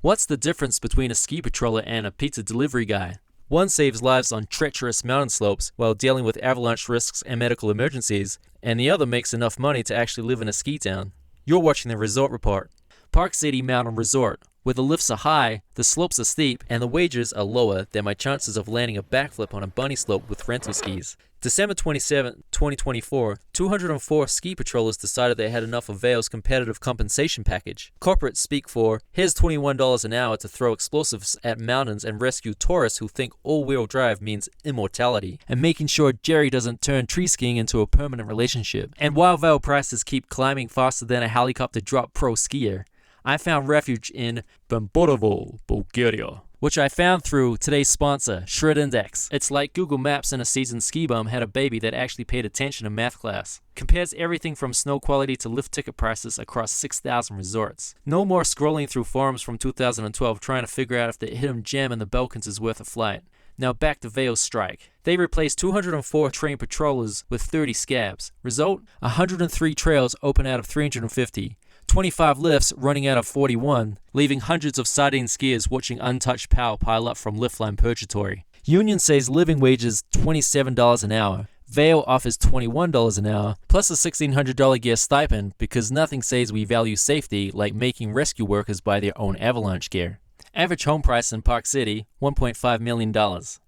What's the difference between a ski patroller and a pizza delivery guy? One saves lives on treacherous mountain slopes while dealing with avalanche risks and medical emergencies, and the other makes enough money to actually live in a ski town. You're watching the Resort Report. Park City Mountain Resort. Where the lifts are high, the slopes are steep, and the wages are lower than my chances of landing a backflip on a bunny slope with rental skis. December 27, 2024, 204 ski patrollers decided they had enough of Vail's competitive compensation package. Corporates speak for, here's $21 an hour to throw explosives at mountains and rescue tourists who think all-wheel drive means immortality, and making sure Jerry doesn't turn tree skiing into a permanent relationship. And while Vail prices keep climbing faster than a helicopter drop pro skier, I found refuge in Pamporovo, Bulgaria, which I found through today's sponsor, Shred Index. It's like Google Maps and a seasoned ski bum had a baby that actually paid attention in math class. Compares everything from snow quality to lift ticket prices across 6,000 resorts. No more scrolling through forums from 2012 trying to figure out if the hidden gem in the Balkans is worth a flight. Now back to Vail's strike. They replaced 204 trained patrollers with 30 scabs. Result? 103 trails open out of 350. 25 lifts running out of 41, leaving hundreds of sardine skiers watching untouched power pile up from lift line purgatory. Union says living wages $27 an hour. Vail offers $21 an hour, plus a $1,600 gear stipend because nothing says we value safety like making rescue workers buy their own avalanche gear. Average home price in Park City, $1.5 million.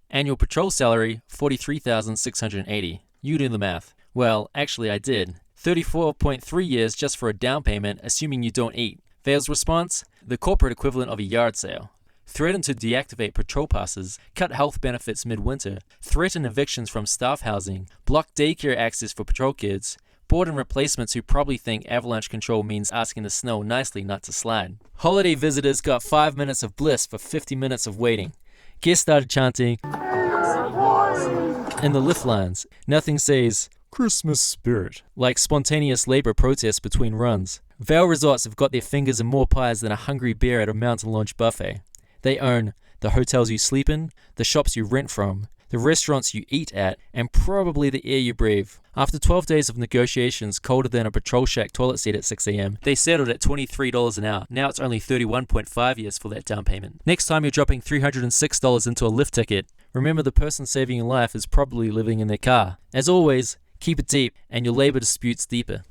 Annual patrol salary, $43,680. You do the math. Well, actually I did. 34.3 years just for a down payment, assuming you don't eat. Vail's response? The corporate equivalent of a yard sale. Threaten to deactivate patrol passes, cut health benefits midwinter, threaten evictions from staff housing, block daycare access for patrol kids, board and replacements who probably think avalanche control means asking the snow nicely not to slide. Holiday visitors got 5 minutes of bliss for 50 minutes of waiting. Guests started chanting in the lift lines. Nothing says Christmas spirit like spontaneous labor protests between runs. Vail Resorts have got their fingers in more pies than a hungry bear at a mountain launch buffet. They own the hotels you sleep in, the shops you rent from, the restaurants you eat at, and probably the air you breathe. After 12 days of negotiations colder than a patrol shack toilet seat at 6 a.m., they settled at $23 an hour. Now it's only 31.5 years for that down payment. Next time you're dropping $306 into a lift ticket, remember the person saving your life is probably living in their car. As always, keep it deep and your labor disputes deeper.